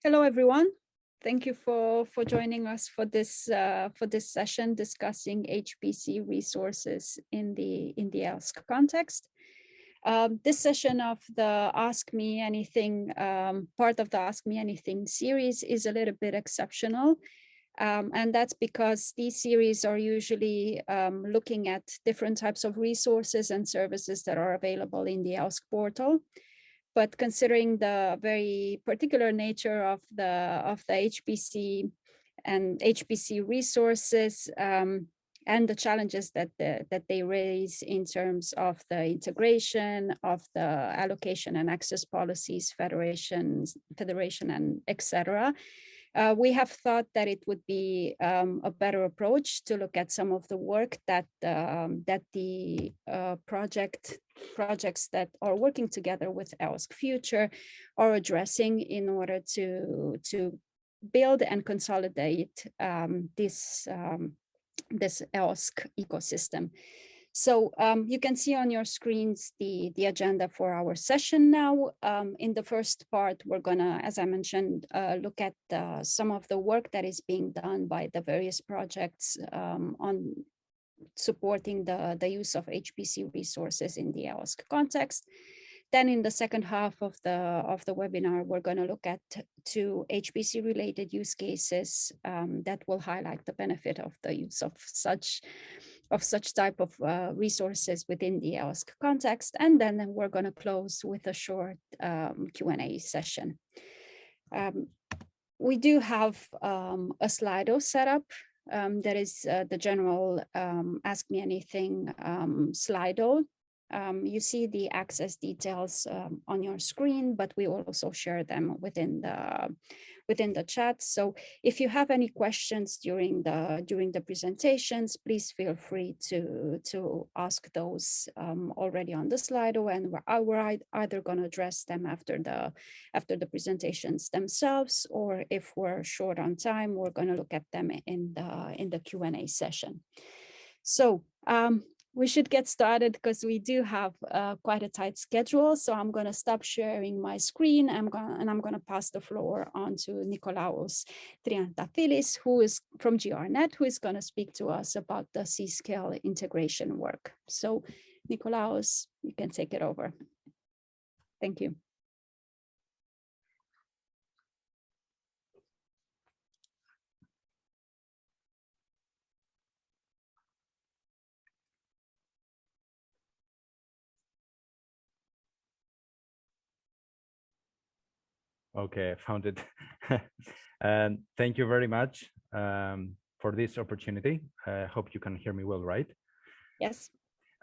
Hello, everyone. Thank you for joining us for this session discussing HPC resources in the EOSC context. This session of the Ask Me Anything, part of the Ask Me Anything series is a little bit exceptional. And that's because these series are usually looking at different types of resources and services that are available in the EOSC portal. But considering the very particular nature of the HPC and HPC resources and the challenges that they raise in terms of the integration of the allocation and access policies, federation, and etc. We have thought that it would be a better approach to look at some of the work that the projects that are working together with EOSC Future are addressing in order to build and consolidate this EOSC ecosystem. So you can see on your screens the agenda for our session now. In the first part, we're gonna, as I mentioned, look at some of the work that is being done by the various projects on supporting the use of HPC resources in the EOSC context. Then in the second half of the webinar, we're going to look at two HPC related use cases that will highlight the benefit of the use of such type of resources within the EOSC context. And then we're going to close with a short Q&A session. We do have a Slido set up. That is the general Ask Me Anything Slido. You see the access details on your screen, but we will also share them within the chat. So if you have any questions during the presentations, please feel free to ask those already on the Slido, and we're either going to address them after the presentations themselves, or if we're short on time, we're going to look at them in the Q&A session. So we should get started because we do have quite a tight schedule. So I'm going to stop sharing my screen and I'm going to pass the floor on to Nikolaos Triantafyllis, who is from GRNet, who is going to speak to us about the C-scale integration work. So Nikolaos, you can take it over. Thank you. Okay, I found it. And thank you very much for this opportunity. I hope you can hear me well, right? Yes.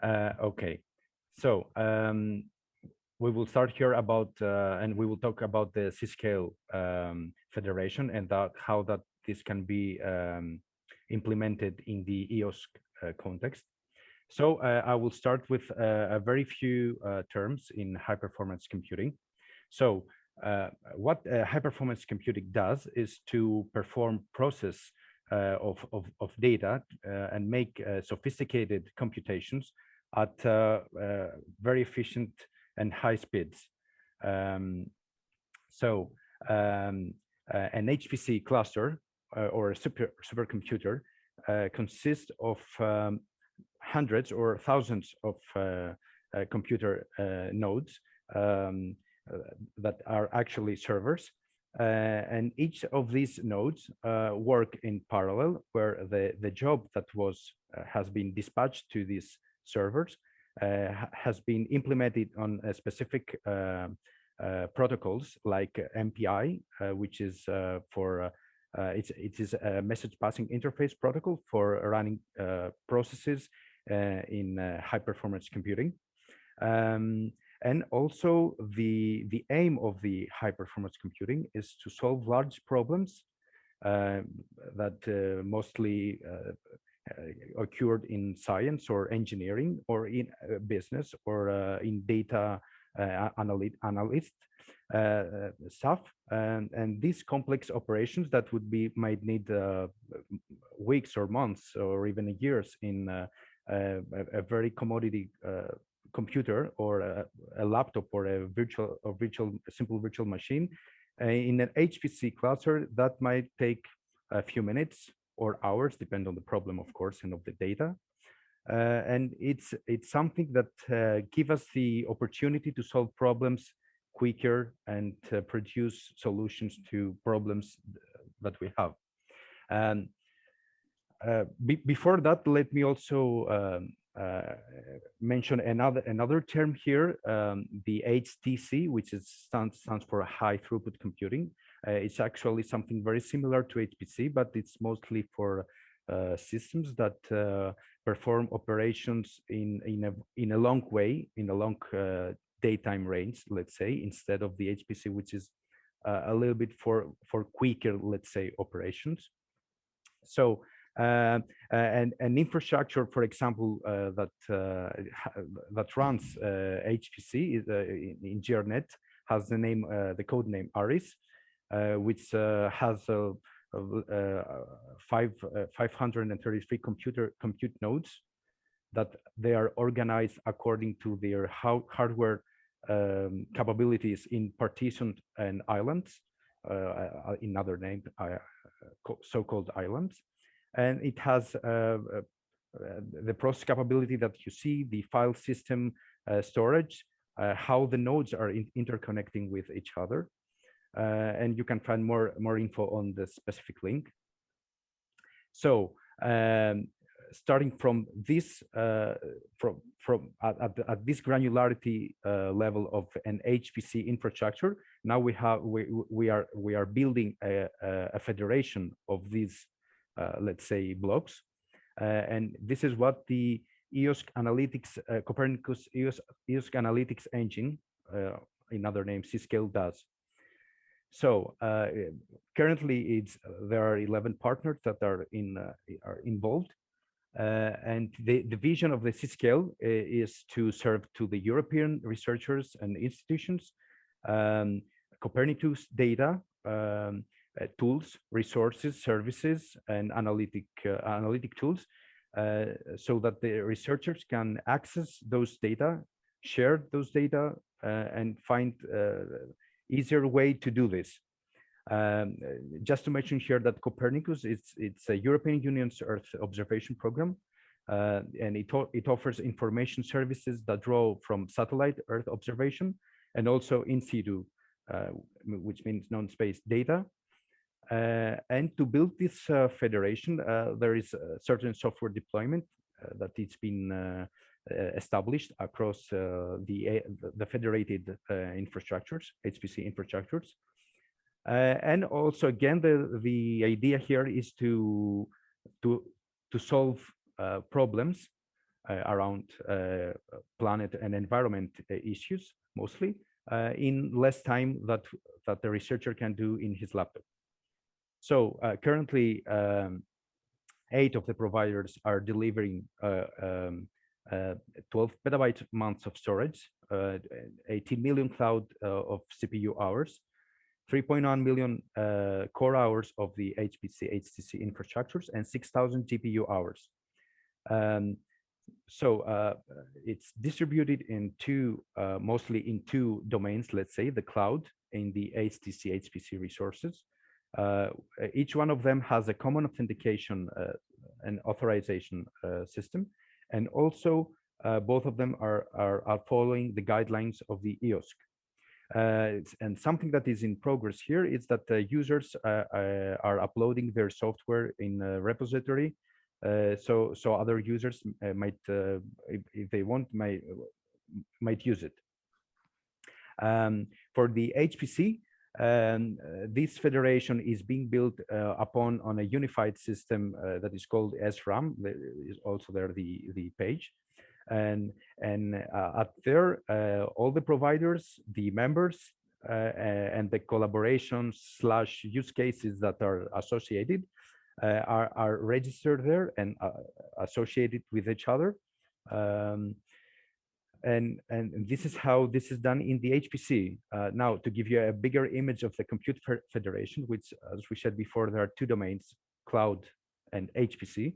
Okay, so we will start here about, and we will talk about the C-scale federation and how this can be implemented in the EOSC context. So I will start with a very few terms in high-performance computing. So what high-performance computing does is to perform process of data and make sophisticated computations at very efficient and high speeds. So an HPC cluster or a supercomputer consists of hundreds or thousands of computer nodes that are actually servers, and each of these nodes work in parallel, where the job that has been dispatched to these servers has been implemented on a specific protocols like MPI, which is it is a message passing interface protocol for running processes in high performance computing. And also the aim of the high performance computing is to solve large problems that mostly occurred in science or engineering or in business or in data analyst stuff, and these complex operations that might need weeks or months or even years in a very commodity computer or a laptop or a simple virtual machine In an HPC cluster, that might take a few minutes or hours, depending on the problem, of course, and of the data. And it's something that gives us the opportunity to solve problems quicker and produce solutions to problems that we have. And before that, let me also mention another term here, the HTC, which stands for high throughput computing. It's actually something very similar to HPC, but it's mostly for systems that perform operations in a long way, in a long daytime range, let's say, instead of the HPC, which is a little bit for quicker, let's say, operations. So and an infrastructure, for example, that runs HPC in GRNet has the code name ARIS, which has 533 compute nodes that they are organized according to their hardware capabilities in partitioned and islands, in other name, so-called islands. And it has the process capability that you see, the file system storage, how the nodes are interconnecting with each other. And you can find more info on the specific link. So starting from this, at this granularity level of an HPC infrastructure, now we are building a federation of these, let's say, blocks, and this is what the EOSC Analytics Copernicus EOSC Analytics engine, in other name Cscale, does. So currently, there are 11 partners that are involved, and the vision of the Cscale is to serve to the European researchers and institutions Copernicus data, tools, resources, services, and analytic tools, so that the researchers can access those data, share those data, and find easier way to do this. Just to mention here that Copernicus, it's a European Union's Earth observation program, and it offers information services that draw from satellite Earth observation and also in situ, which means non-space data. And to build this federation, there is a certain software deployment that it's been established across the federated infrastructures, HPC infrastructures. And also, again, the idea here is to solve problems around planet and environment issues, mostly in less time that the researcher can do in his laptop. So currently, 8 of the providers are delivering 12 petabyte months of storage, 18 million cloud of CPU hours, 3.1 million core hours of the HPC infrastructures, and 6,000 GPU hours. So it's distributed in mostly in two domains, let's say, the cloud and the HPC resources. Each one of them has a common authentication and authorization system, and also both of them are following the guidelines of the EOSC. And something that is in progress here is that the users are uploading their software in a repository, so other users might, if they want, might use it. For the HPC, this federation is being built on a unified system that is called SRAM. There is also there the page, and up there all the providers, the members, and the collaborations / use cases that are associated are registered there and associated with each other. And this is how this is done in the HPC. Now, to give you a bigger image of the Compute Federation, which, as we said before, there are two domains, cloud and HPC.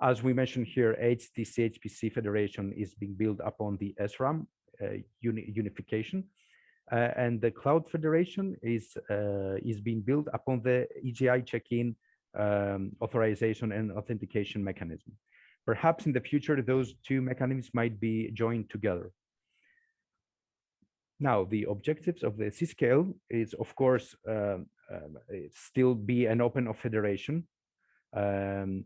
As we mentioned here, HPC Federation is being built upon the SRAM unification. And the Cloud Federation is being built upon the EGI check-in authorization and authentication mechanism. Perhaps in the future, those two mechanisms might be joined together. Now, the objectives of the C-scale is, of course, still be an open federation. Also,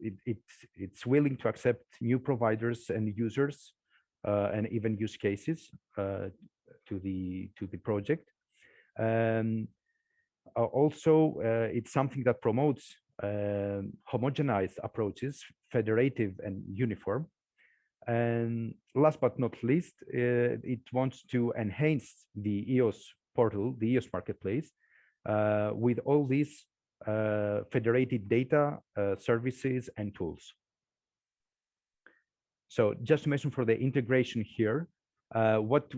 it's willing to accept new providers and users and even use cases to the project. Also, it's something that promotes homogenized approaches, federative and uniform. And last but not least, it wants to enhance the EOS portal, the EOS marketplace, with all these federated data, services, and tools. So just to mention for the integration here, what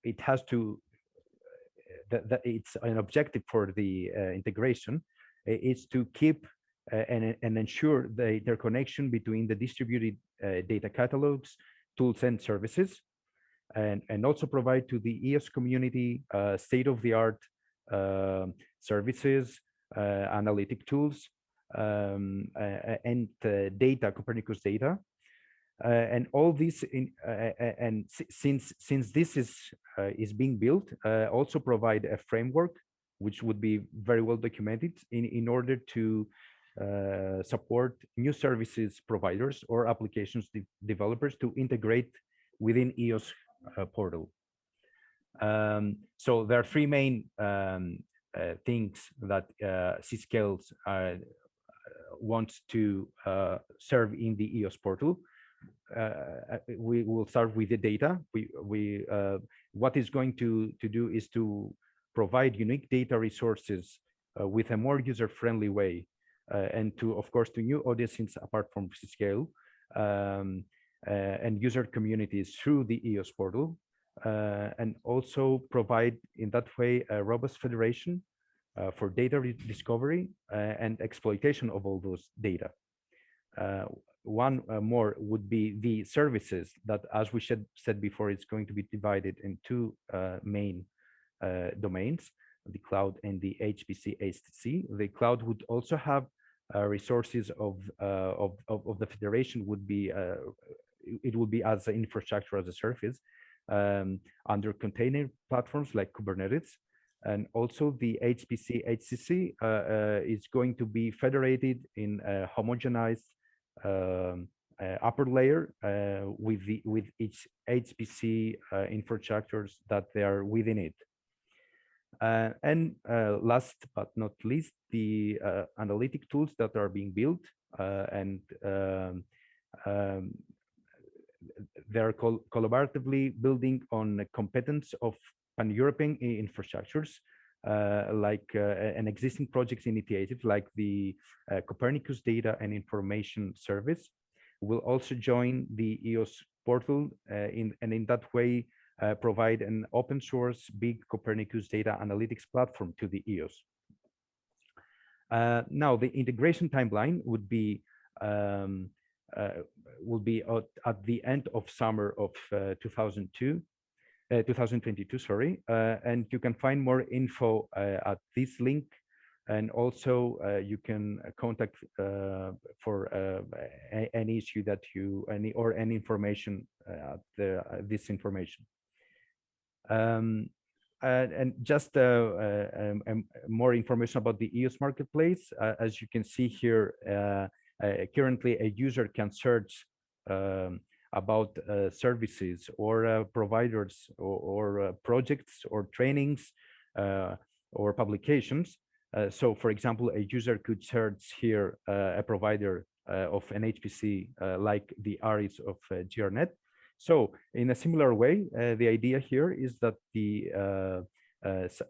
it has to, it's an objective for the integration, is to keep and ensure the interconnection between the distributed data catalogs, tools, and services, and also provide to the EOS community state-of-the-art services, analytic tools, and data, Copernicus data. And all this, since this is being built, also provide a framework which would be very well documented in order to support new services providers or applications developers to integrate within EOS portal. So there are three main things that C-scales wants to serve in the EOS portal. We will start with the data. What is going to do is to provide unique data resources with a more user-friendly way, and to, of course, to new audiences apart from C-scale, and user communities through the EOS portal, and also provide in that way a robust federation for data discovery and exploitation of all those data. One more would be the services that, as we said before, it's going to be divided in two main domains, the cloud and the Hpc ASC. The cloud would also have resources of the federation would be, it would be as an infrastructure as a service under container platforms like Kubernetes. And also the Hpc HCC is going to be federated in a homogenized upper layer with each Hpc infrastructures that they are within it. And last but not least, the analytic tools that are being built and they're collaboratively building on the competence of pan-European infrastructures, like an existing projects initiative like the Copernicus Data and Information Service will also join the EOS portal and in that way provide an open source big Copernicus data analytics platform to the EOS. Now the integration timeline would be will be at the end of summer of 2022, sorry, and you can find more info at this link, and also you can contact for any issue that you any information this information. And just more information about the EOS marketplace. As you can see here, currently a user can search about services or providers or projects or trainings or publications. So for example, a user could search here a provider of an Hpc like the ARIS of GRNet. So in a similar way, the idea here is that the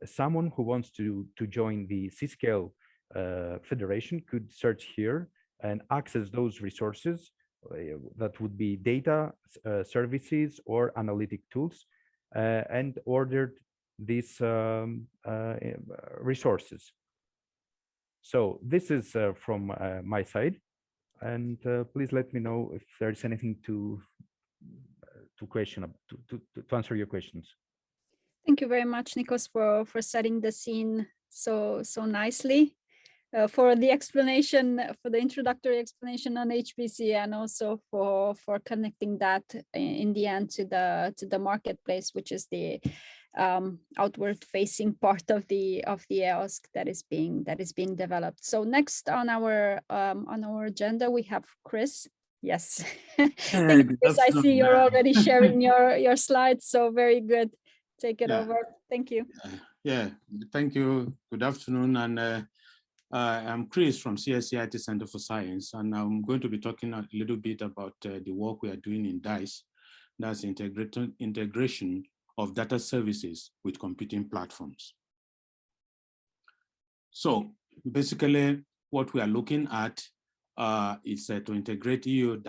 someone who wants to join the C-scale federation could search here and access those resources that would be data, services, or analytic tools, and ordered these resources. So this is from my side, and please let me know if there's anything to answer your questions. Thank you very much, Nikos, for setting the scene so nicely. For the explanation, for the introductory explanation on HPC, and also for connecting that in the end to the marketplace, which is the outward-facing part of the EOSC that is being developed. So next on our agenda we have Chris. Yes, thank you, Chris. I see you're already sharing your slides, so very good. Take it over. Thank you. Yeah, thank you. Good afternoon, and I'm Chris from CSC IT Center for Science, and I'm going to be talking a little bit about the work we are doing in DICE. That's integration of data services with computing platforms. So basically, what we are looking at is to integrate EU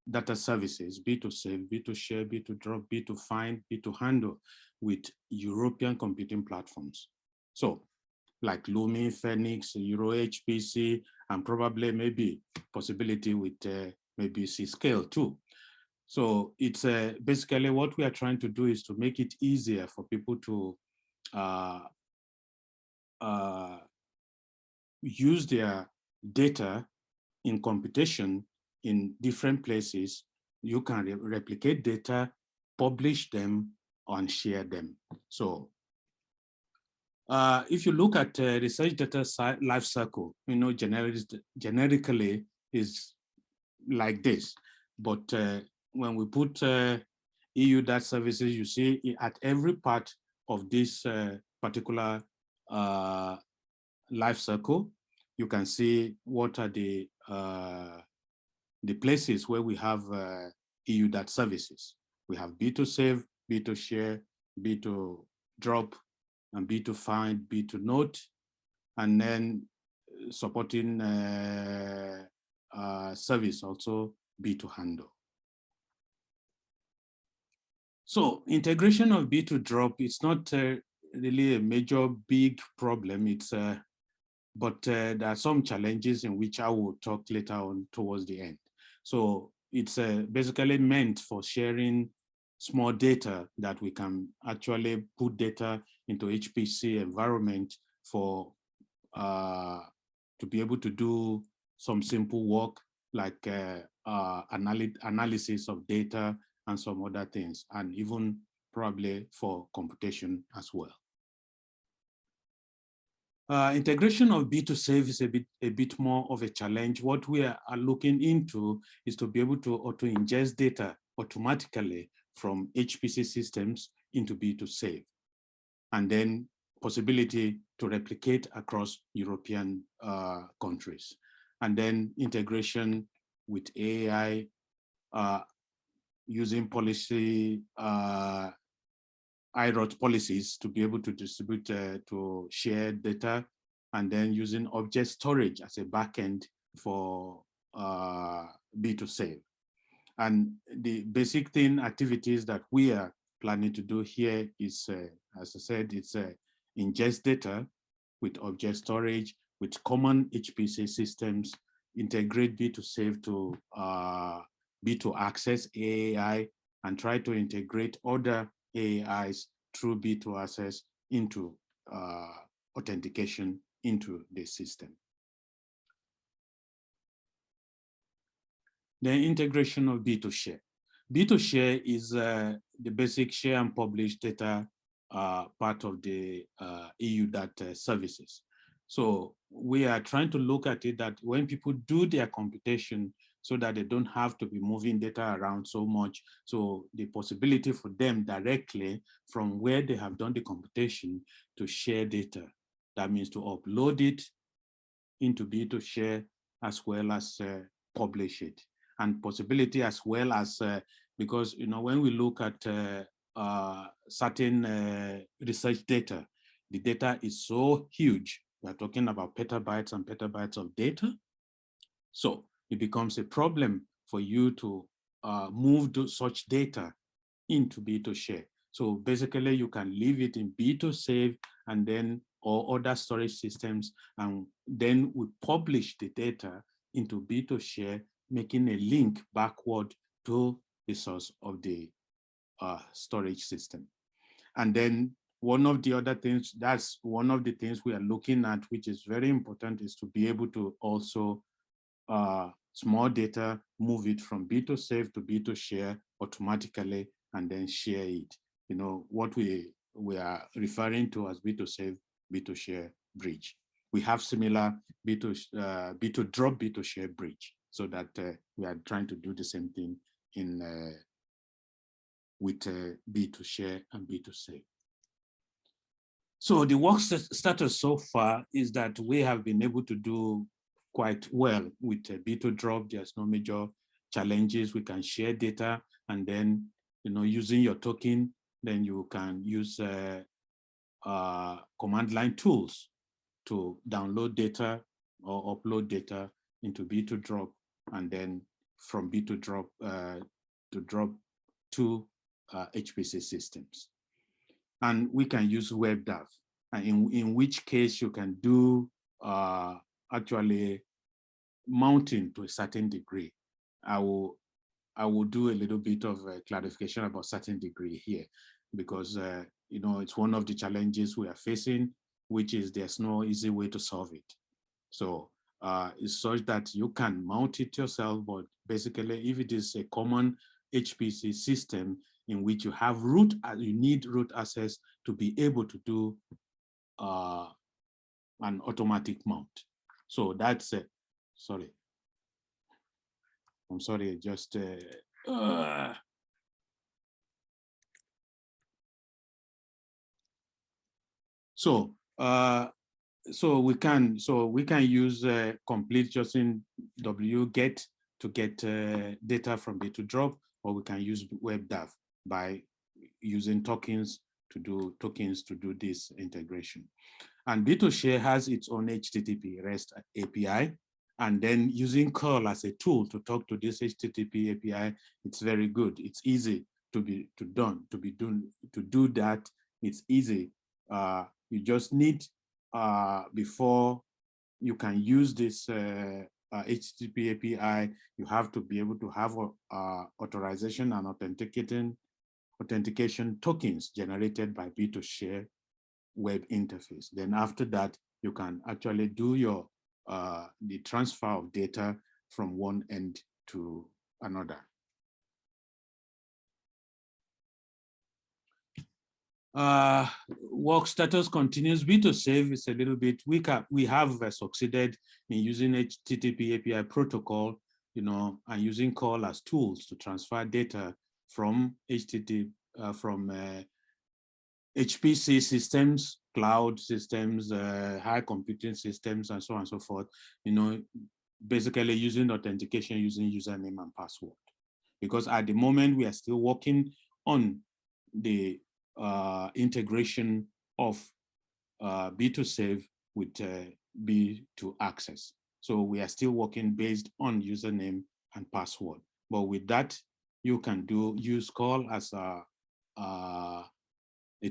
data services, be to save, be to share, be to drop, be to find, be to handle with European computing platforms. So like Lumi, Phoenix, Euro HPC, and probably maybe possibility with maybe C-Scale too. So it's basically what we are trying to do is to make it easier for people to use their data in computation in different places. You can replicate data, publish them, and share them. So if you look at research data life cycle, generically is like this. But when we put EU data services, you see at every part of this particular life cycle, you can see what are the places where we have EU data services. We have B to save, B to share, B to drop, and B to find, B to note, and then supporting service also B to handle. So integration of B to drop, it's not really a major big problem. It's but there are some challenges in which I will talk later on towards the end. So it's basically meant for sharing small data that we can actually put data into HPC environment for to be able to do some simple work like analysis of data and some other things, and even probably for computation as well. Integration of B to save is a bit more of a challenge. What we are looking into is to be able to auto-ingest data automatically from HPC systems into B to save, and then possibility to replicate across European countries, and then integration with AI using policy IROT policies to be able to distribute to share data, and then using object storage as a backend for B to save. And the basic thing activities that we are planning to do here is, as I said, it's ingest data with object storage, with common HPC systems, integrate B to save to B to access AI, and try to integrate other AIs through B to access into authentication into the system. The integration of B to share. B to share is the basic share and publish data part of the EU data services. So we are trying to look at it that when people do their computation, so that they don't have to be moving data around so much. So the possibility for them directly from where they have done the computation to share data. That means to upload it into B to share as well as publish it. And possibility as well as, because when we look at certain research data, the data is so huge. We're talking about petabytes and petabytes of data. So it becomes a problem for you to move such data into B to share. So basically you can leave it in B to save and then or other storage systems, and then we publish the data into B to share, making a link backward to the source of the storage system. And then one of the other things, that's one of the things we are looking at, which is very important, is to be able to also small data, move it from B to save to B to share automatically, and then share it. You know, what we are referring to as B to save, B to share bridge. We have similar B to drop, B to share bridge, so that we are trying to do the same thing in with B to share and B to save. So the work status so far is that we have been able to do quite well with B to drop. There's no major challenges. We can share data, and then, you know, using your token, then you can use command line tools to download data or upload data into B to drop, and then from B to drop to HPC systems. And we can use WebDAV, in which case you can do actually mounting to a certain degree. I will do a little bit of clarification about certain degree here, because you know, it's one of the challenges we are facing, which is there's no easy way to solve it. So it's such that you can mount it yourself, but basically, if it is a common HPC system in which you have you need root access to be able to do an automatic mount. So that's sorry. I'm sorry, just so we can use complete using wget to get data from B to drop, or we can use WebDAV by using tokens to do this integration. And B2Share has its own HTTP REST API, and then using curl as a tool to talk to this HTTP API, it's very good. It's easy to do that. It's easy. You just need before you can use this HTTP API, you have to be able to have authorization and authentication tokens generated by B2Share web interface. Then after that, you can actually do your the transfer of data from one end to another. Work status continues. B2Save is a little bit weaker. We have succeeded in using HTTP API protocol, you know, and using call as tools to transfer data from HPC systems, cloud systems, high computing systems, and so on and so forth, you know, basically using authentication using username and password. Because at the moment, we are still working on the integration of B2Save with B2Access. So we are still working based on username and password. But with that, you can use call as a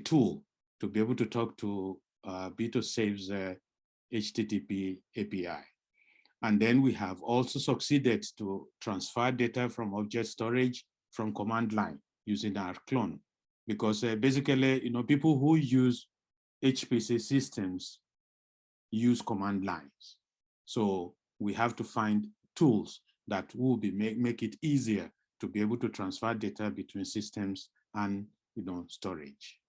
tool to be able to talk to B2Save's HTTP API. And then we have also succeeded to transfer data from object storage from command line using our clone. Because basically, you know, people who use HPC systems use command lines. So we have to find tools that will make it easier to be able to transfer data between systems and, you know, storage.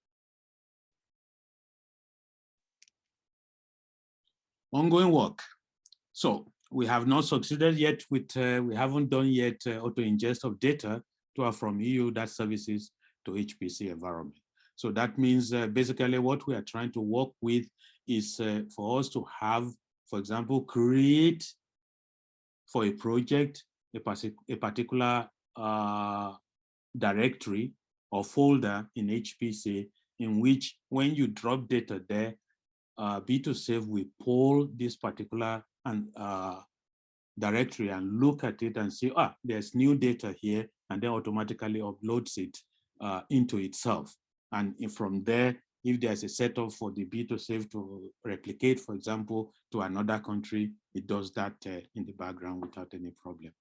Ongoing work. So we have not succeeded yet with, we haven't done yet auto ingest of data from EU that services to HPC environment. So that means basically what we are trying to work with is for us to have, for example, create for a project, a particular directory or folder in HPC in which when you drop data there, B2Save will pull this particular directory and look at it and see, there's new data here, and then automatically uploads it into itself. And from there, if there's a setup for the B2Save to replicate, for example, to another country, it does that in the background without any problem.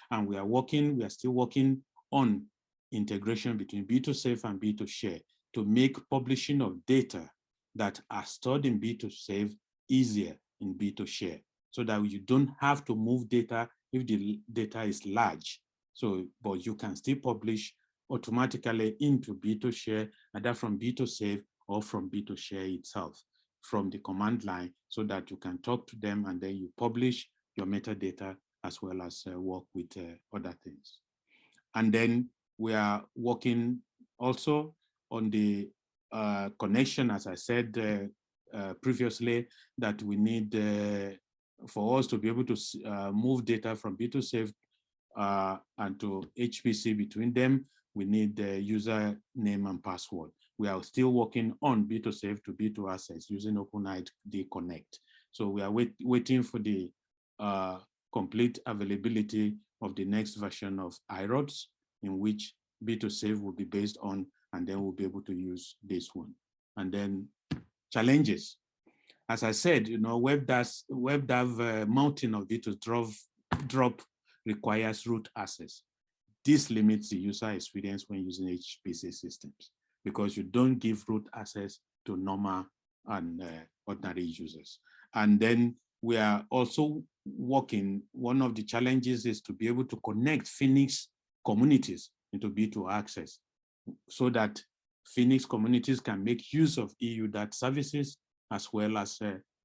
And we are still working on integration between B2Save and B2Share to make publishing of data that are stored in B2Save easier in B2Share, so that you don't have to move data if the data is large. So, but you can still publish automatically into B2Share, either from B2Save or from B2Share itself, from the command line, so that you can talk to them and then you publish your metadata as well as work with other things. And then we are working also on the connection, as I said previously, that we need for us to be able to move data from B2Save and to Hpc between them. We need the user name and password. We are still working on B2Save to B2Access using OpenID Connect. So we are waiting for the complete availability of the next version of iRods, in which B2Save will be based on, and then we'll be able to use this one. And then challenges. As I said, you know, WebDAV mounting of B2Drop requires root access. This limits the user experience when using HPC systems, because you don't give root access to normal and ordinary users. And then we are also working, one of the challenges is to be able to connect Phoenix communities into B2Access, so that Phoenix communities can make use of EU-DAT services, as well as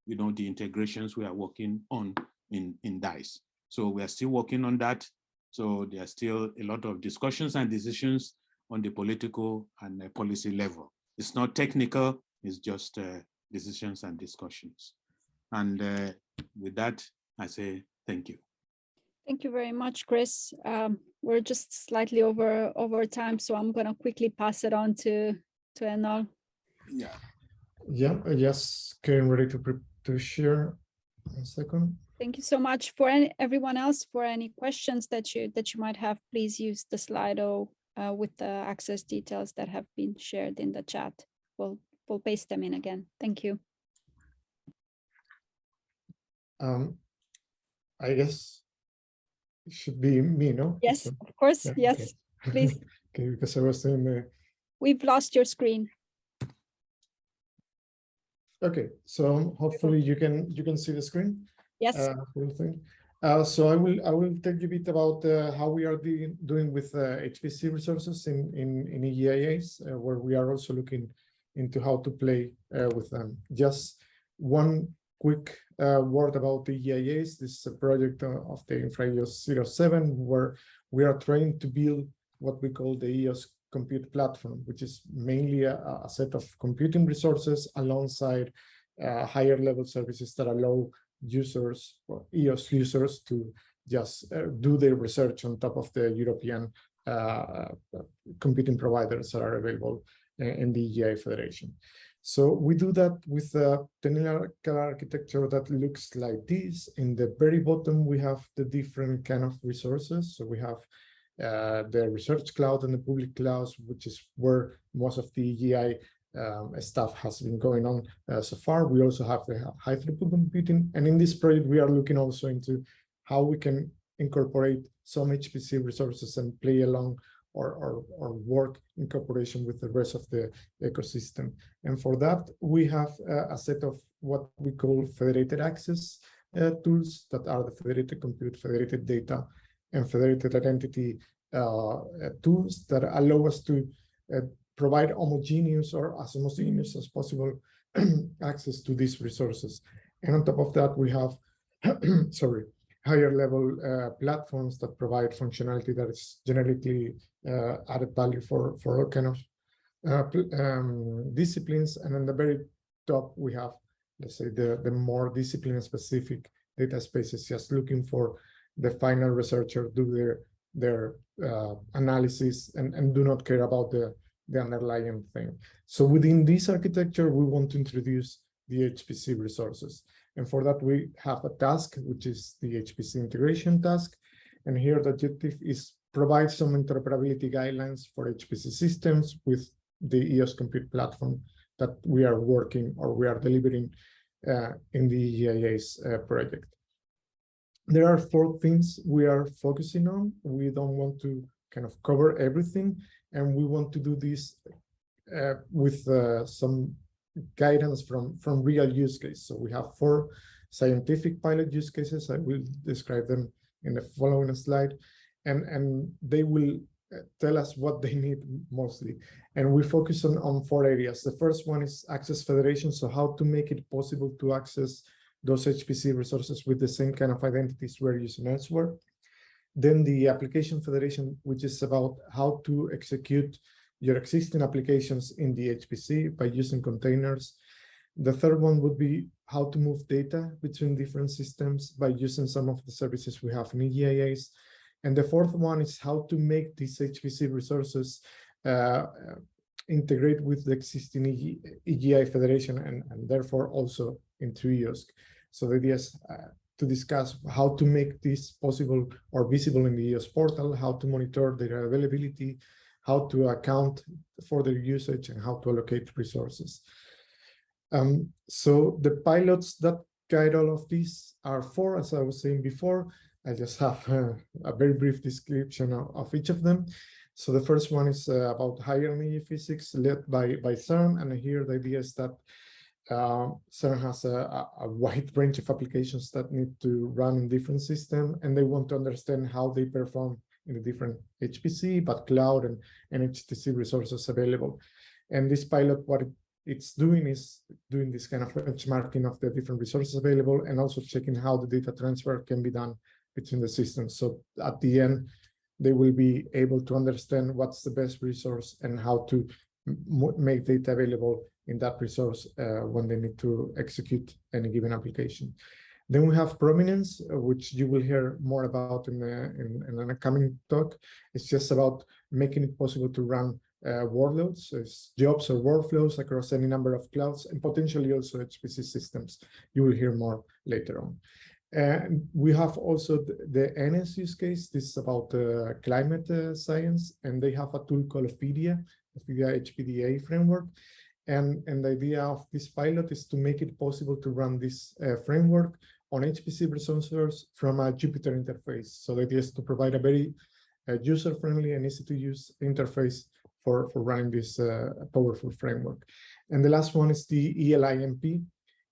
you know, the integrations we are working on in DICE. So we are still working on that. So there are still a lot of discussions and decisions on the political and policy level. It's not technical, it's just decisions and discussions. And with that, I say thank you. Thank you very much, Chris. We're just slightly over time, so I'm going to quickly pass it on to Enol. Yeah. Yeah, yes, getting ready to share. A second. Thank you so much. For everyone else, for any questions that you might have, please use the Slido with the access details that have been shared in the chat. We'll paste them in again. Thank you. I guess it should be me, no? Yes, So, of course. yeah, Yes, okay. please. Okay, because I was saying We've lost your screen. okay, so hopefully you can see the screen. Yes. So I will tell you a bit about how we are doing with HPC resources in EIAs, where we are also looking into how to play with them. Just one quick word about the EIAs. This is a project of the InfraEOS 07, where we are trying to build what we call the EOS compute platform, which is mainly a set of computing resources alongside higher level services that allow users or EOS users to just do their research on top of the European computing providers that are available in the EIA Federation. So we do that with a technical architecture that looks like this. In the very bottom, we have the different kind of resources. So we have the research cloud and the public clouds, which is where most of the EI stuff has been going on so far. We also have the high throughput computing. And in this project, we are looking also into how we can incorporate some HPC resources and play along or work in cooperation with the rest of the ecosystem. And for that, we have a set of what we call federated access tools that are the federated compute, federated data, and federated identity tools that allow us to provide homogeneous or as homogeneous as possible access to these resources. And on top of that, we have higher level platforms that provide functionality that is generically added value for all kind of disciplines. And on the very top, we have, let's say, the more discipline specific data spaces, just looking for the final researcher do their analysis and do not care about the underlying thing. So within this architecture, we want to introduce the HPC resources. And for that, we have a task, which is the Hpc integration task. And here the objective is provide some interoperability guidelines for HPC systems with the EOS compute platform that we are working or we are delivering in the EIA's project. There are 4 things we are focusing on. We don't want to kind of cover everything. and we want to do this with some guidance from real use case. So we have 4 scientific pilot use cases. I will describe them in the following slide, and they will tell us what they need mostly. And we focus on 4 areas. The first one is access federation, so how to make it possible to access those HPC resources with the same kind of identities we're using elsewhere. Then the application federation, which is about how to execute your existing applications in the HPC by using containers. The third one would be how to move data between different systems by using some of the services we have in EGIAs. And the fourth one is how to make these HPC resources integrate with the existing EGI federation and therefore also into EOSC. So the idea is to discuss how to make this possible or visible in the EOSC portal, how to monitor their availability, how to account for their usage, and how to allocate resources. So the pilots that guide all of these are 4, as I was saying before. I just have a very brief description of each of them. So the first one is about higher energy physics led by CERN. And here the idea is that CERN has a wide range of applications that need to run in different systems, and they want to understand how they perform in the different HPC, but cloud and HTC resources available. And this pilot, what it's doing is doing this kind of benchmarking of the different resources available and also checking how the data transfer can be done between the systems. So at the end, they will be able to understand what's the best resource and how to make data available in that resource when they need to execute any given application. Then we have prominence, which you will hear more about in an upcoming talk. It's just about making it possible to run workloads, so it's jobs or workflows across any number of clouds and potentially also HPC systems. You will hear more later on. And we have also the NS use case. This is about climate science, and they have a tool called FIDIA, the FIDIA HPDA framework. And the idea of this pilot is to make it possible to run this framework on HPC resources from a Jupyter interface. So the idea is to provide a very user-friendly and easy-to-use interface for running this powerful framework. And the last one is the ELIMP.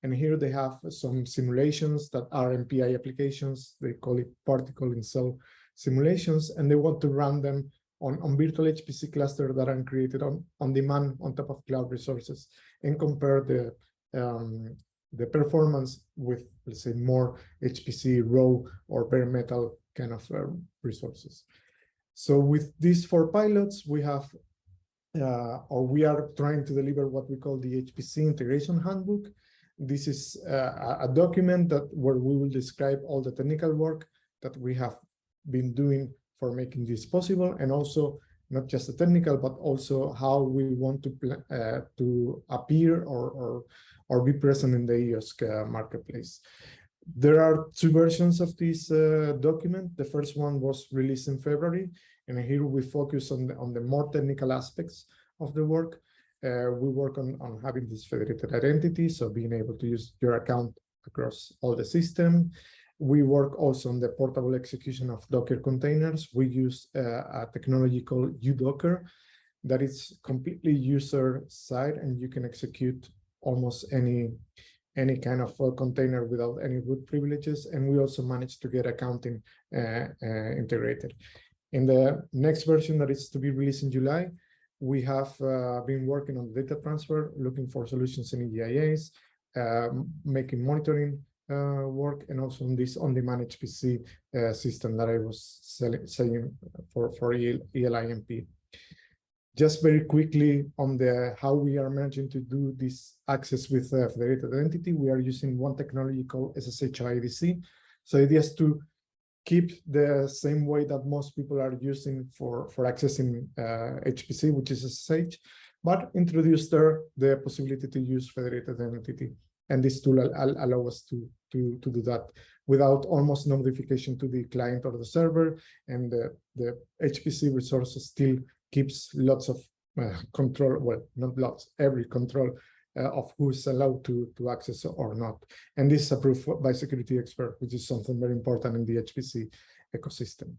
And here they have some simulations that are MPI applications. They call it particle in cell simulations, and they want to run them on virtual HPC clusters that are created on demand on top of cloud resources and compare the performance with, let's say, more HPC raw or bare metal kind of resources. So with these 4 pilots, we have, or we are trying to deliver what we call the Hpc Integration Handbook. This is a document where we will describe all the technical work that we have been doing for making this possible, and also not just the technical, but also how we want to appear or be present in the EOSC marketplace. There are 2 versions of this document. The first one was released in February, and here we focus on the more technical aspects of the work. We work on having this federated identity, so being able to use your account across all the system. We work also on the portable execution of Docker containers. We use a technology called uDocker that is completely user-side, and you can execute almost any kind of container without any root privileges. And we also managed to get accounting integrated. In the next version that is to be released in July, we have been working on data transfer, looking for solutions in EGIAs, making monitoring work, and also on this on-demand HPC system that I was saying for ELIMP. Just very quickly on how we are managing to do this access with federated identity, we are using one technology called SSH IDC. So it is to keep the same way that most people are using for accessing HPC, which is SSH, but introduce there the possibility to use federated identity. And this tool allows us to do that without almost no modification to the client or the server. And the HPC resources still keeps lots of control, well, not lots, every control of who's allowed to access or not. And this is approved by security expert, which is something very important in the HPC ecosystem.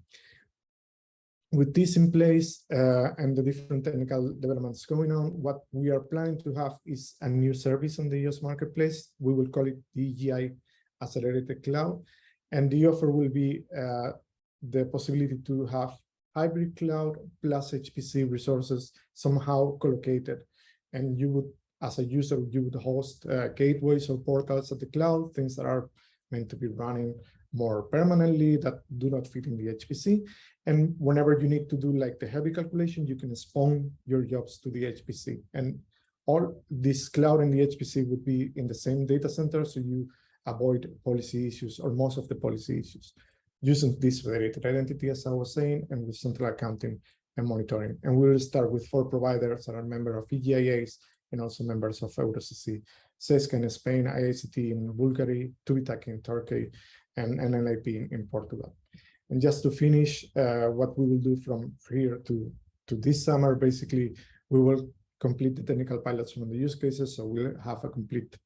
with this in place and the different technical developments going on, what we are planning to have is a new service on the EOS marketplace. We will call it the EGI Accelerated Cloud. And the offer will be the possibility to have hybrid cloud plus HPC resources somehow collocated. And you would, as a user, you would host gateways or portals at the cloud, things that are meant to be running more permanently that do not fit in the HPC. And whenever you need to do like the heavy calculation, you can spawn your jobs to the HPC. And all this cloud and the HPC would be in the same data center, so you avoid policy issues or most of the policy issues using this federated identity, as I was saying, and with central accounting and monitoring. And we will start with 4 providers that are members of EGIAs and also members of EUROSC, CESC in Spain, IACT in Bulgaria, TÜBİTAK in Turkey, and NLIP in Portugal. And just to finish, what we will do from here to this summer, basically, we will complete the technical pilots from the use cases. So we'll have a complete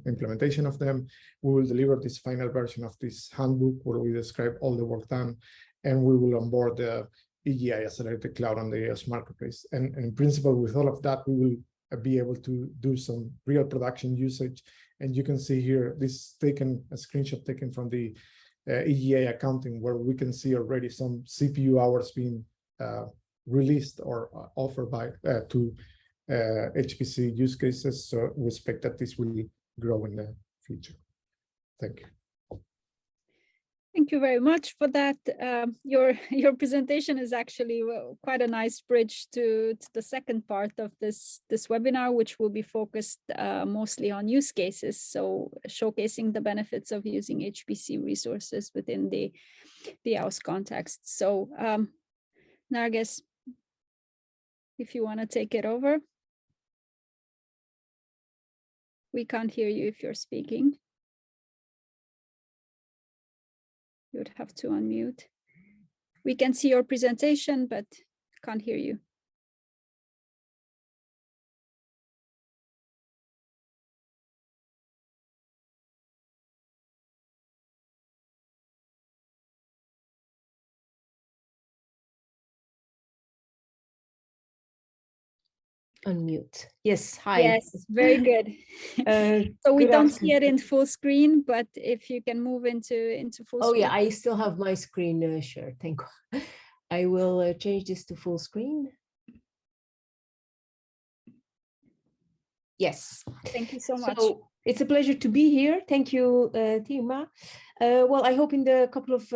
implementation of them. We will deliver this final version of this handbook where we describe all the work done, and we will onboard the EGI Accelerated Cloud on the EOS marketplace. And in principle, with all of that, we will be able to do some real production usage. And you can see here, this taken a screenshot taken from the EGI accounting, where we can see already some CPU hours being released or offered by to HPC use cases. So we expect that this will grow in the future. Thank you. Thank you very much for that. Your presentation is actually quite a nice bridge to the second part of this webinar, which will be focused mostly on use cases. So showcasing the benefits of using HPC resources within the EOS context. So Narges, if you want to take it over. We can't hear you if you're speaking. You would have to unmute. We can see your presentation, but can't hear you. Unmute. Yes, hi. Yes, very good. So we don't see it in full screen, but if you can move into full screen. Oh yeah, I still have my screen shared. Thank you. I will change this to full screen. Yes. Thank you so much. So it's a pleasure to be here. Thank you, Tima. Well, I hope in the couple of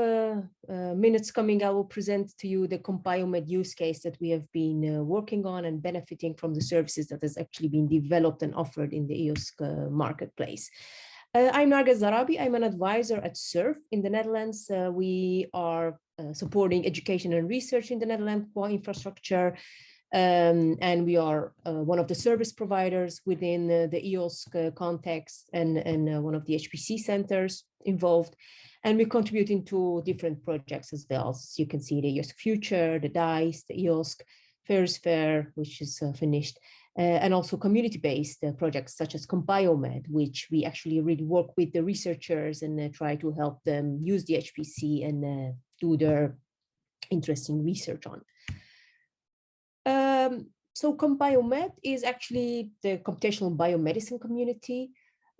minutes coming, I will present to you the CompioMed use case that we have been working on and benefiting from the services that has actually been developed and offered in the EOS marketplace. I'm Narges Zarabi. I'm an advisor at SURF in the Netherlands. We are supporting education and research in the Netherlands core infrastructure. And we are one of the service providers within the EOS context and one of the HPC centers involved. And we're contributing to different projects as well. As you can see, the EOS Future, the DICE, the EOS Fairs Fair, which is finished, and also community-based projects such as CompioMed, which we actually really work with the researchers and try to help them use the HPC and do their interesting research on. So CompioMed is actually the computational biomedicine community.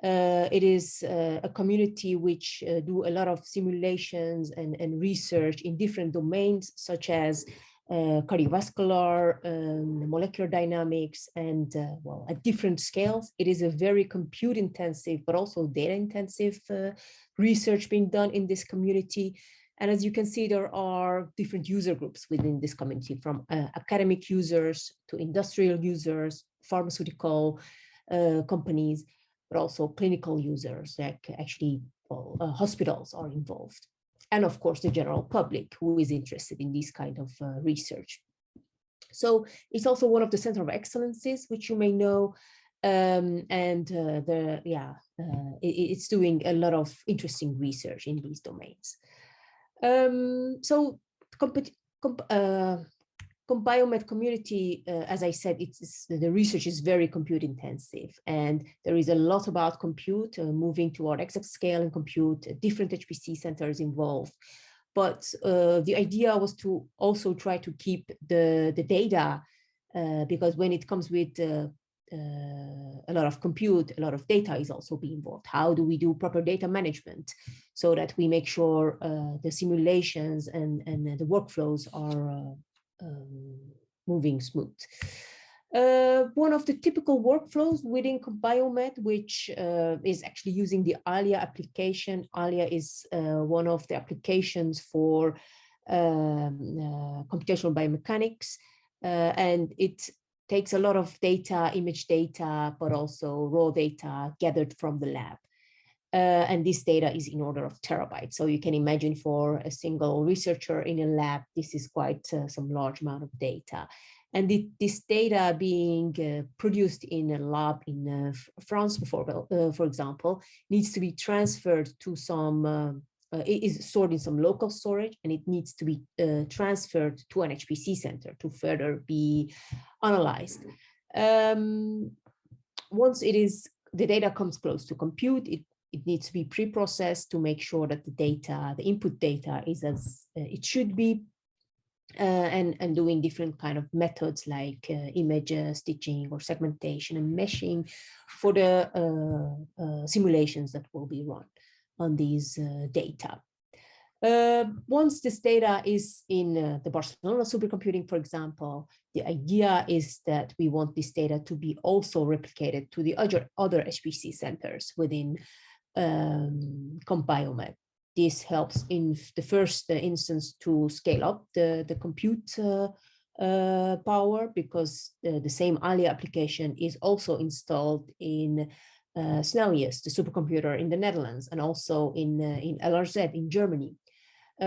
It is a community which do a lot of simulations and research in different domains, such as cardiovascular, molecular dynamics, and well, at different scales. It is a very compute intensive, but also data intensive research being done in this community. And as you can see, there are different user groups within this community, from academic users to industrial users, pharmaceutical companies, but also clinical users, like actually hospitals are involved. And of course, the general public who is interested in this kind of research. So it's also one of the Center of Excellences, which you may know, it's doing a lot of interesting research in these domains. So CompioMed community, as I said, the research is very compute intensive, and there is a lot about compute moving toward exascale and compute, different HPC centers involved, but the idea was to also try to keep the data, because when it comes with a lot of compute, a lot of data is also being involved. How do we do proper data management so that we make sure the simulations and the workflows are moving smooth? One of the typical workflows within Biomed, which is actually using the ALIA application. ALIA is one of the applications for computational biomechanics, and it takes a lot of data, image data, but also raw data gathered from the lab. And this data is in order of terabytes. So you can imagine for a single researcher in a lab, this is quite some large amount of data. And this data being produced in a lab in France, for example, needs to be transferred to some, it is stored in some local storage, and it needs to be transferred to an HPC center to further be analyzed. Once the data comes close to compute, it needs to be pre-processed to make sure that the input data is as it should be, and doing different kind of methods like image stitching or segmentation and meshing for the simulations that will be run on these data. Once this data is in the Barcelona supercomputing, for example, the idea is that we want this data to be also replicated to the other HPC centers within Biomed. This helps in the first instance to scale up the compute power, because the same ALIA application is also installed in Snellius, the supercomputer in the Netherlands, and also in LRZ in Germany.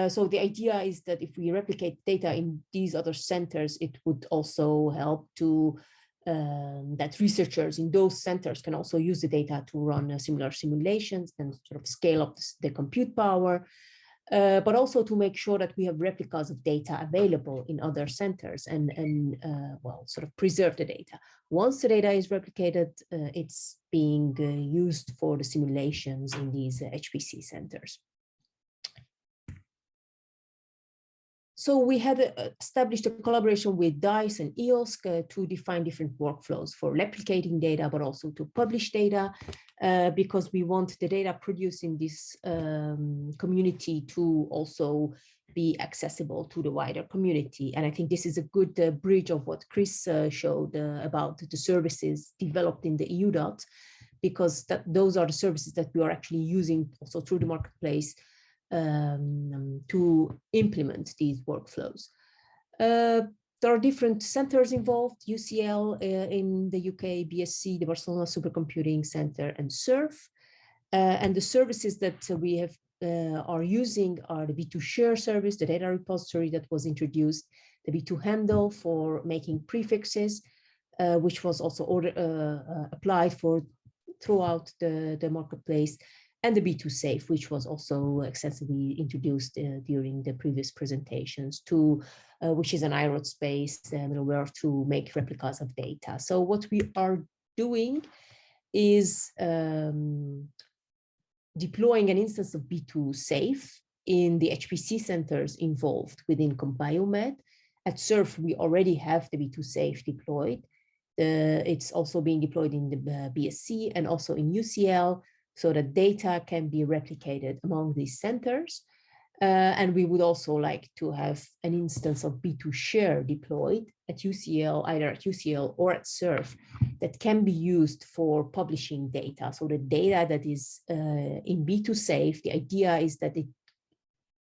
So the idea is that if we replicate data in these other centers, it would also help to that researchers in those centers can also use the data to run similar simulations and sort of scale up the compute power, but also to make sure that we have replicas of data available in other centers and well, sort of preserve the data. Once the data is replicated, it's being used for the simulations in these HPC centers. So we had established a collaboration with DICE and EOSC to define different workflows for replicating data, but also to publish data, because we want the data produced in this community to also be accessible to the wider community. And I think this is a good bridge of what Chris showed about the services developed in the EUDOT, because those are the services that we are actually using also through the marketplace to implement these workflows. There are different centers involved: UCL in the UK, BSC, the Barcelona Supercomputing Center, and SURF. And the services that we have are using are the B2 Share service, the data repository that was introduced, the B2 Handle for making prefixes, which was also applied for throughout the marketplace, and the B2 Safe, which was also extensively introduced during the previous presentations, which is an aerospace middleware to make replicas of data. So what we are doing is deploying an instance of B2 Safe in the HPC centers involved within Biomed. At SURF, we already have the B2 Safe deployed. It's also being deployed in the BSC and also in UCL, so that data can be replicated among these centers. And we would also like to have an instance of B2 Share deployed at UCL, either at UCL or at SURF, that can be used for publishing data. So the data that is in B2 Safe, the idea is that it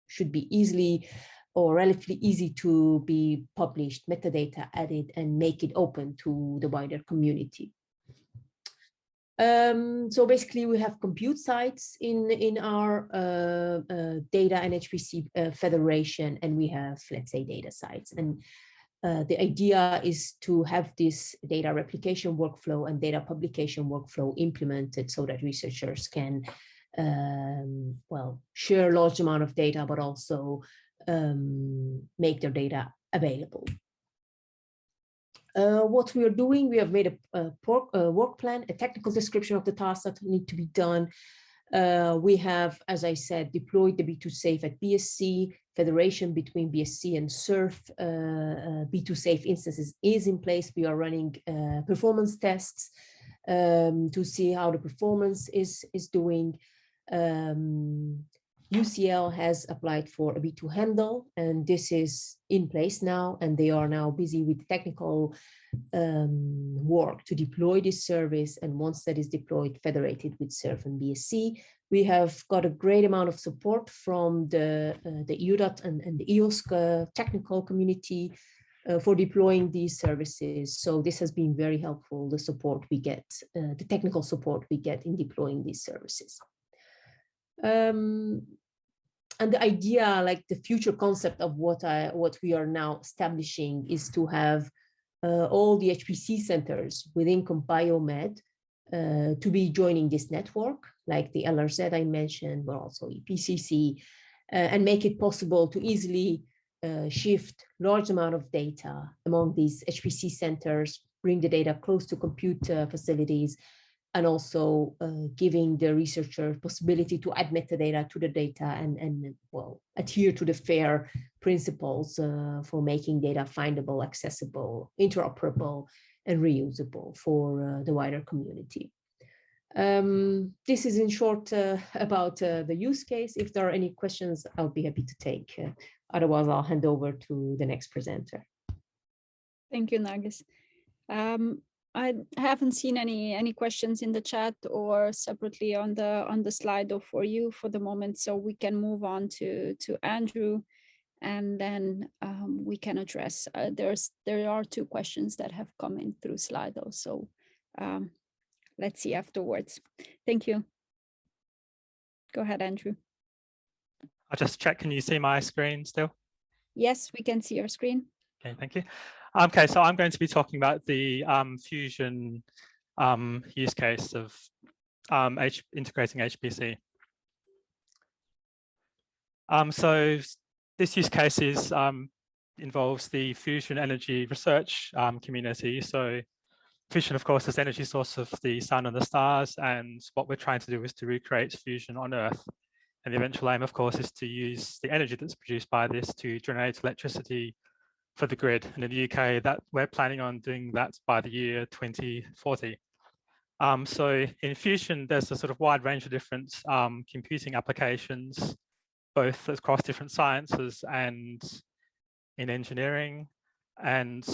should be easily or relatively easy to be published, metadata added, and make it open to the wider community. So basically, we have compute sites in our data and HPC federation, and we have, let's say, data sites. And the idea is to have this data replication workflow and data publication workflow implemented so that researchers can, well, share a large amount of data, but also make their data available. What we are doing, we have made a work plan, a technical description of the tasks that need to be done, We have, as I said, deployed the B2Safe at BSc. Federation between BSc and SURF B2Safe instances is in place. We are running performance tests to see how the performance is doing. UCL has applied for a B2 handle, and this is in place now, and they are now busy with technical work to deploy this service. And once that is deployed, federated with SURF and BSc, we have got a great amount of support from the EUDAT and the EOSC technical community for deploying these services. So this has been very helpful, the support we get, the technical support we get in deploying these services. And the idea, like the future concept of what we are now establishing, is to have all the HPC centers within CompBioMed to be joining this network, like the LRZ I mentioned, but also EPCC, and make it possible to easily shift large amount of data among these HPC centers, bring the data close to compute facilities, and also giving the researcher possibility to add metadata to the data and well, adhere to the FAIR principles for making data findable, accessible, interoperable, and reusable for the wider community. This is in short about the use case. If there are any questions, I'll be happy to take. Otherwise, I'll hand over to the next presenter. Thank you, Nargis. I haven't seen any questions in the chat or separately on the slide for you for the moment, so we can move on to Andrew, and then we can address. There are 2 questions that have come in through Slido, so let's see afterwards. Thank you. Go ahead, Andrew. I'll just check. Can you see my screen still? Yes, we can see your screen. Okay, thank you. Okay, so I'm going to be talking about the Fusion use case of integrating HPC. So this use case involves the fusion energy research community. So fusion, of course, is the energy source of the sun and the stars, and what we're trying to do is to recreate fusion on Earth. And the eventual aim, of course, is to use the energy that's produced by this to generate electricity for the grid. And in the UK, that we're planning on doing that by the year 2040. So in fusion, there's a sort of wide range of different computing applications, both across different sciences and in engineering. And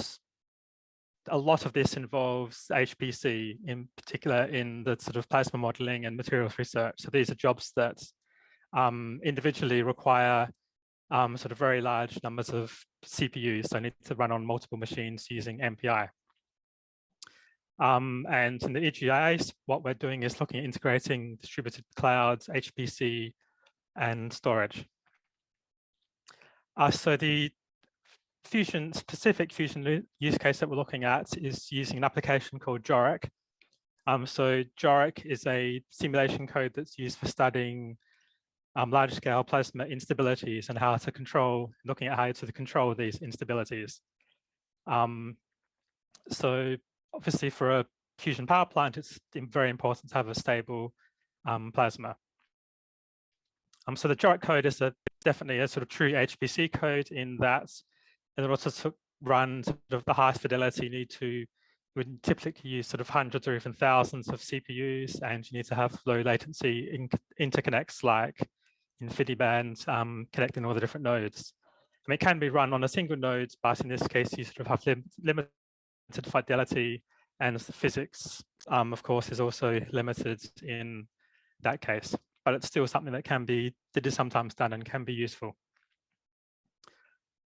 a lot of this involves HPC, in particular in the sort of plasma modeling and materials research. So these are jobs that individually require sort of very large numbers of CPUs, so need to run on multiple machines using MPI. And in the EGIs, what we're doing is looking at integrating distributed clouds, HPC, and storage. So the specific fusion use case that we're looking at is using an application called JORIC. So JORIC is a simulation code that's used for studying large-scale plasma instabilities and how to control, looking at how to control these instabilities. So obviously for a fusion power plant, it's very important to have a stable plasma. So the JORIC code is definitely a sort of true HPC code in that in order to run sort of the highest fidelity, you would typically use sort of hundreds or even thousands of CPUs, and you need to have low latency interconnects like InfiniBand connecting all the different nodes. And it can be run on a single node, but in this case, you sort of have limited fidelity, and the physics, of course, is also limited in that case. But it's still something that is sometimes done and can be useful.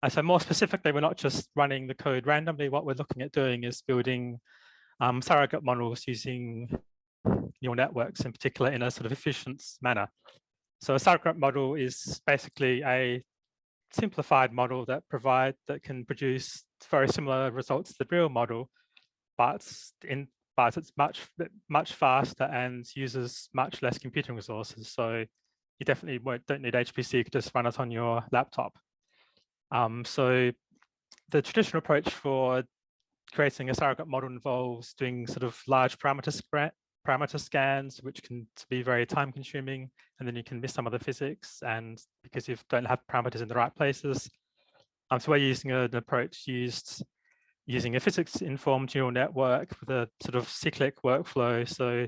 So more specifically, we're not just running the code randomly. What we're looking at doing is building surrogate models using neural networks, in particular, in a sort of efficient manner. So a surrogate model is basically a simplified model that can produce very similar results to the real model, but it's much faster and uses much less computing resources. So you definitely don't need HPC, you could just run it on your laptop. So the traditional approach for creating a surrogate model involves doing sort of large parameter parameter scans, which can be very time consuming, and then you can miss some of the physics, and because you don't have parameters in the right places. So we're using an approach using a physics-informed neural network with a sort of cyclic workflow. So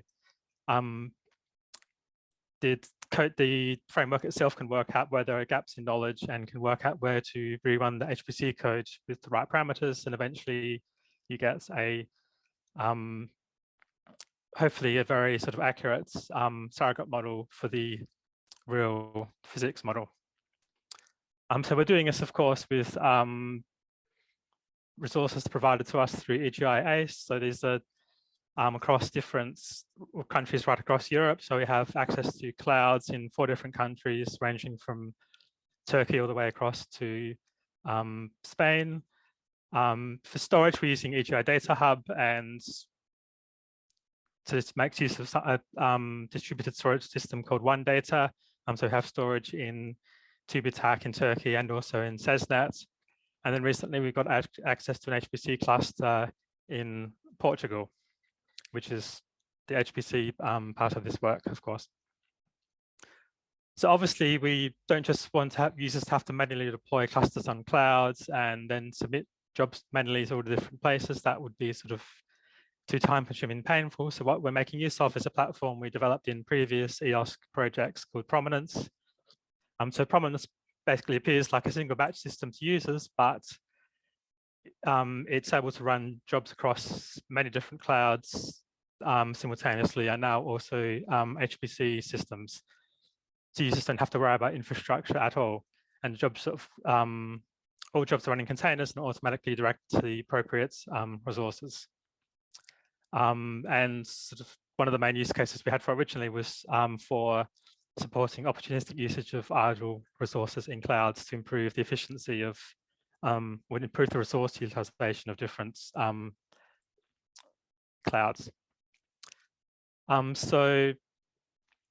the framework itself can work out where there are gaps in knowledge and can work out where to rerun the HPC code with the right parameters, and eventually you get a hopefully a very sort of accurate surrogate model for the real physics model. So we're doing this, of course, with resources provided to us through EGI ACE. So these are across different countries right across Europe. So we have access to clouds in 4 different countries, ranging from Turkey all the way across to Spain. For storage, we're using EGI Data Hub, and so it makes use of a distributed storage system called OneData. So we have storage in TÜBİTAK in Turkey and also in SESNet. And then recently we got access to an HPC cluster in Portugal, which is the HPC part of this work, of course. So obviously we don't just want to have users to have to manually deploy clusters on clouds and then submit jobs manually to all the different places. That would be sort of too time-consuming and painful. So what we're making use of is a platform we developed in previous EOSC projects called Prominence. So Prominence basically appears like a single batch system to users, but it's able to run jobs across many different clouds simultaneously, and now also HPC systems. So users don't have to worry about infrastructure at all, and jobs of all jobs are running containers and automatically direct to the appropriate resources. And sort of one of the main use cases we had for originally was for supporting opportunistic usage of idle resources in clouds to improve the efficiency of, would improve the resource utilization of different clouds. So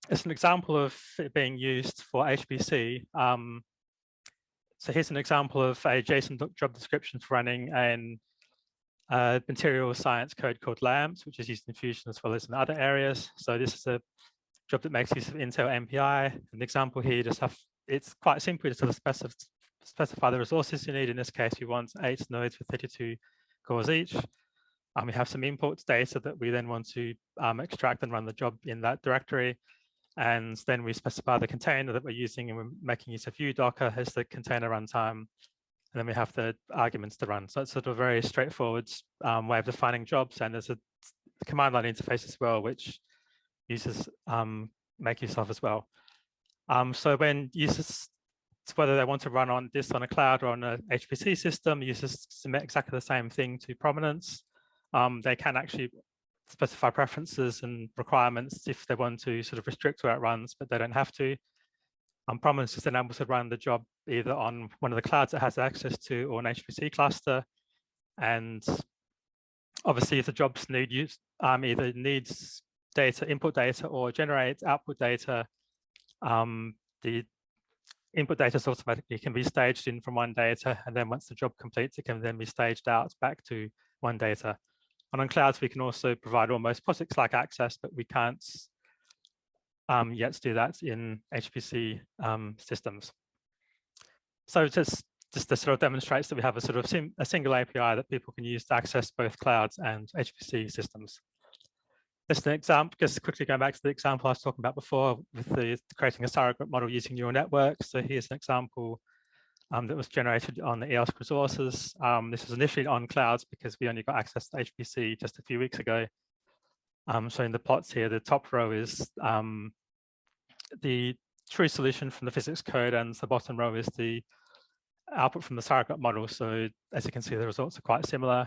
as an example of it being used for HPC, so here's an example of a JSON job description for running an material science code called LAMPS, which is used in Fusion as well as in other areas. So this is a job that makes use of Intel MPI. An example here, it's quite simple. You just sort of specify the resources you need. In this case, we want 8 nodes with 32 cores each. We have some imports data that we then want to extract and run the job in that directory. And then we specify the container that we're using, and we're making use of UDocker as the container runtime. And then we have the arguments to run. So it's sort of a very straightforward way of defining jobs. And there's a command line interface as well, which users make use of as well. So when users, whether they want to run on this on a cloud or on a HPC system, users submit exactly the same thing to Prominence. They can actually specify preferences and requirements if they want to sort of restrict where it runs, but they don't have to. Prominence is then able to run the job either on one of the clouds it has access to or an HPC cluster. And obviously, if the jobs need either needs data, input data, or generate output data, the input data automatically can be staged in from OneData, and then once the job completes, it can then be staged out back to OneData. And on clouds, we can also provide almost POSIX-like access, but we can't yet do that in HPC systems. So just to sort of demonstrates that we have a sort of a single API that people can use to access both clouds and HPC systems. Just an example, just quickly going back to the example I was talking about before with creating a surrogate model using neural networks. So here's an example that was generated on the EOSC resources. This was initially on clouds because we only got access to HPC just a few weeks ago. Showing the plots here, the top row is the true solution from the physics code, and the bottom row is the output from the surrogate model. So as you can see, the results are quite similar.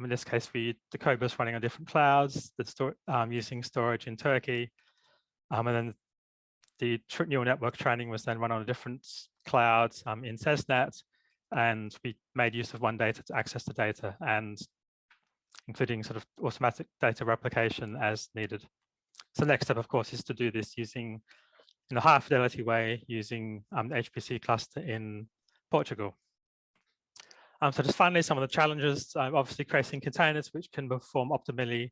In this case, the code was running on different clouds, using storage in Turkey. And then the neural network training was then run on a different cloud in SESNet. And we made use of OneData to access the data, and including sort of automatic data replication as needed. So the next step, of course, is to do this using in a high fidelity way using the HPC cluster in Portugal. So just finally, some of the challenges, obviously creating containers which can perform optimally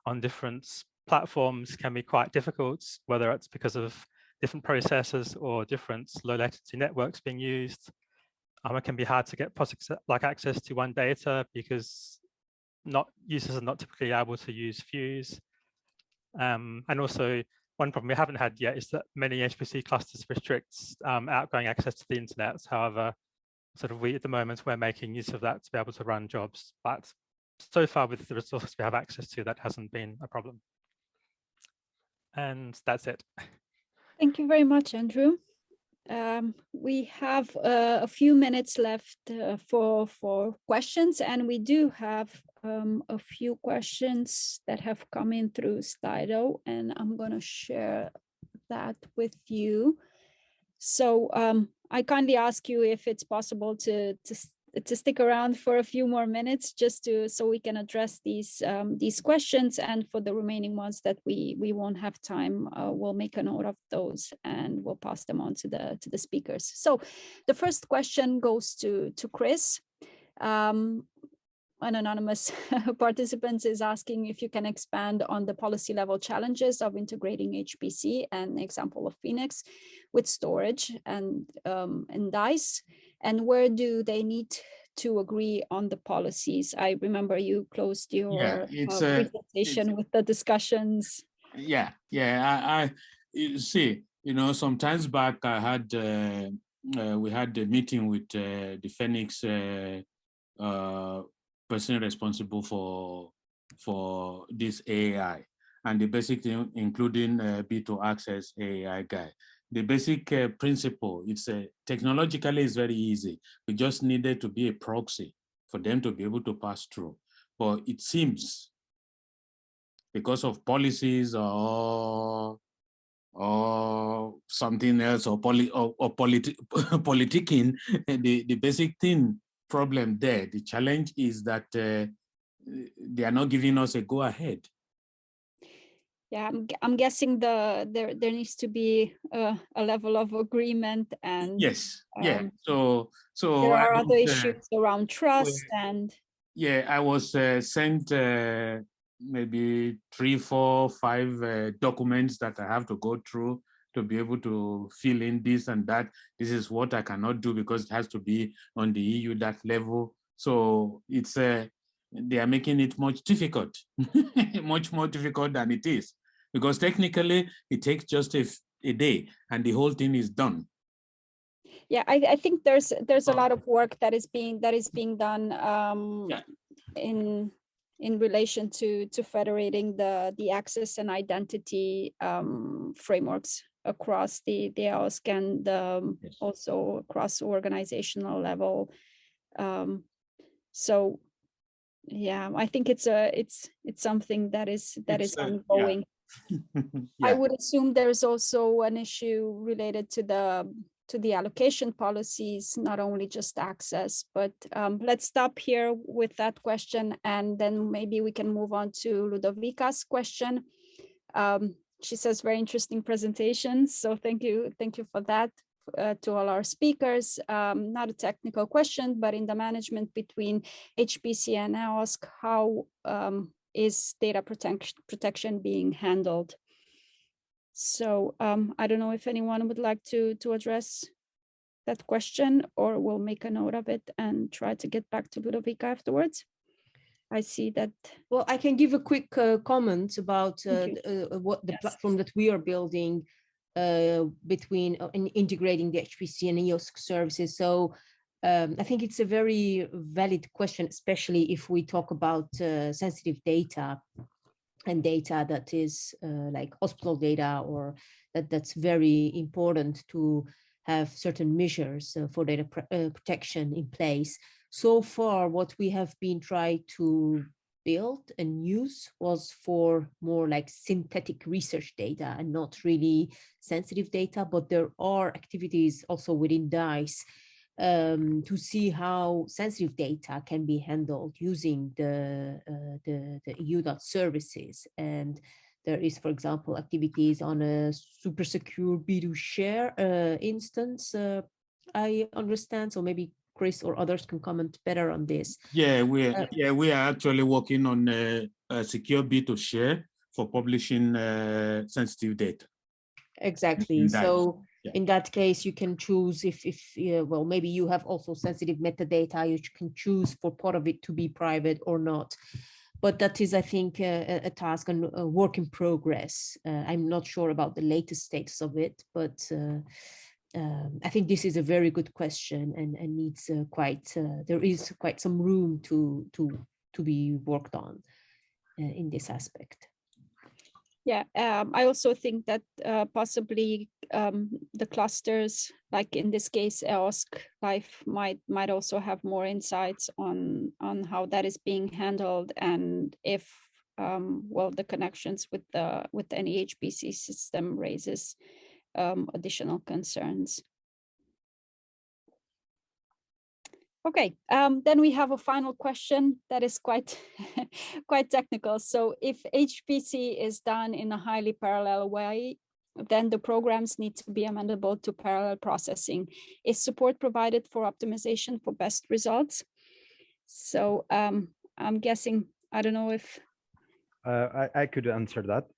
on different platforms can be quite difficult, whether it's because of different processors or different low latency networks being used. It can be hard to get access to one data because users are not typically able to use Fuse. And also, one problem we haven't had yet is that many HPC clusters restrict outgoing access to the internet. However, at the moment, we're making use of that to be able to run jobs. But so far, with the resources we have access to, that hasn't been a problem. And that's it. Thank you very much, Andrew. We have a few minutes left for questions, and we do have a few questions that have come in through Slido, and I'm going to share that with you. So I kindly ask you if it's possible to stick around for a few more minutes, just so we can address these questions, and for the remaining ones that we won't have time, we'll make a note of those and we'll pass them on to the speakers. So the first question goes to Chris. An anonymous participant is asking if you can expand on the policy level challenges of integrating HPC, and example of Phoenix, with storage and DICE, and where do they need to agree on the policies? I remember you closed your presentation with the discussions. Yeah, I you see, sometimes back I had we had a meeting with the Phoenix person responsible for this AI, and the basic thing, including B2 Access AI guy. The basic principle, it's technologically is very easy. We just needed to be a proxy for them to be able to pass through. But it seems because of policies or something else, or politicking, the basic thing problem there, the challenge is that they are not giving us a go ahead. Yeah, I'm guessing there needs to be a level of agreement, and yes, yeah. So there are other issues around trust and. Yeah, I was sent maybe 3, 4, 5 documents that I have to go through to be able to fill in this and that. This is what I cannot do because it has to be on the EU that level. So it's they are making it much difficult, much more difficult than it is, because technically it takes just a day and the whole thing is done. Yeah, I think there's a lot of work that is being done in relation to federating the access and identity frameworks across the EOSC and Yes. also across organizational level. So yeah, I think it's something that is ongoing. Yeah. I would assume there's also an issue related to the allocation policies, not only just access, but let's stop here with that question, and then maybe we can move on to Ludovica's question. She says, very interesting presentations, so thank you for that. To all our speakers, not a technical question, but in the management between HPC and EOSC, how is data protection being handled? So I don't know if anyone would like to address that question, or we'll make a note of it and try to get back to Ludovica afterwards. I see that. Well, I can give a quick comment about what the Yes. platform that we are building between integrating the HPC and EOSC services. So I think it's a very valid question, especially if we talk about sensitive data and data that is like hospital data, or that's very important to have certain measures for data protection in place. So far, what we have been trying to build and use was for more like synthetic research data and not really sensitive data, but there are activities also within DICE to see how sensitive data can be handled using the EU services. And there is, for example, activities on a super secure B2 share instance, I understand. So maybe Chris or others can comment better on this. Yeah, we are actually working on a secure B2 share for publishing sensitive data. Exactly. So in that case, you can choose if well, maybe you have also sensitive metadata, you can choose for part of it to be private or not. But that is, I think, a task and a work in progress. I'm not sure about the latest status of it, but I think this is a very good question and needs there is quite some room to be worked on in this aspect. Yeah, I also think that possibly the clusters, like in this case, EOSC Life might also have more insights on how that is being handled, and if well, the connections with any Hpc system raises additional concerns. Okay, then we have a final question that is quite quite technical. So if HPC is done in a highly parallel way, then the programs need to be amendable to parallel processing. Is support provided for optimization for best results? So I'm guessing, I don't know if... I could answer that.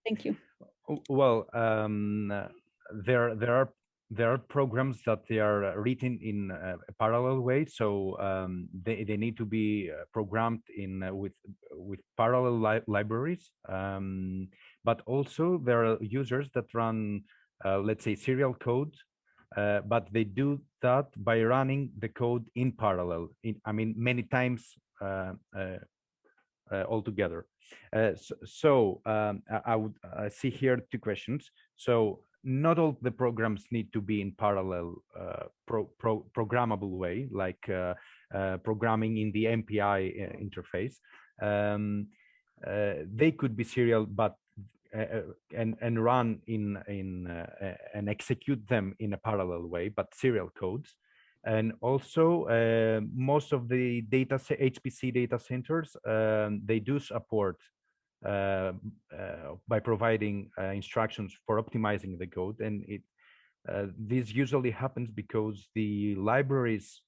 Thank you. Well, there are programs that they are written in a parallel way, so they need to be programmed in with parallel libraries. But also there are users that run, let's say, serial code, but they do that by running the code in parallel. I mean, many times altogether. I would see here two questions. So not all the programs need to be in parallel programmable way, like programming in the MPI interface. They could be serial, but and run in and execute them in a parallel way, but serial codes. And also most of the HPC data centers, they do support by providing instructions for optimizing the code, and this usually happens because the libraries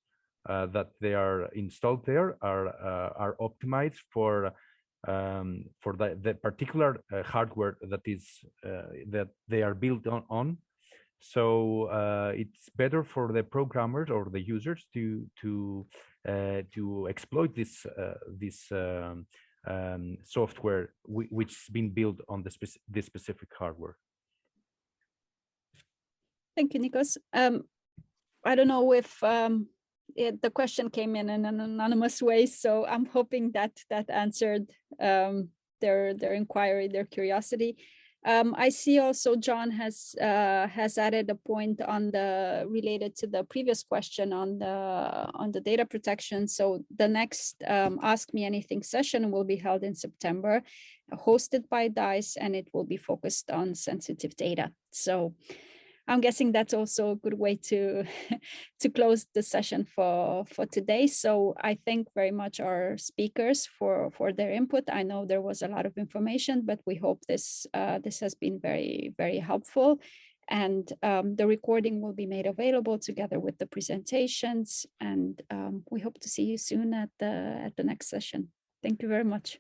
that they are installed there are optimized for the particular hardware that is that they are built on. So it's better for the programmers or the users to exploit this software which has been built on this specific hardware. Thank you, Nikos. I don't know if the question came in an anonymous way, so I'm hoping that answered their inquiry, their curiosity. I see also John has added a point on related to the previous question on the data protection. So the next Ask Me Anything session will be held in September, hosted by DICE, and it will be focused on sensitive data. So I'm guessing that's also a good way to close the session for today. So I thank very much our speakers for their input. I know there was a lot of information, but we hope this has been very, very helpful. And the recording will be made available together with the presentations. And we hope to see you soon at the next session. Thank you very much.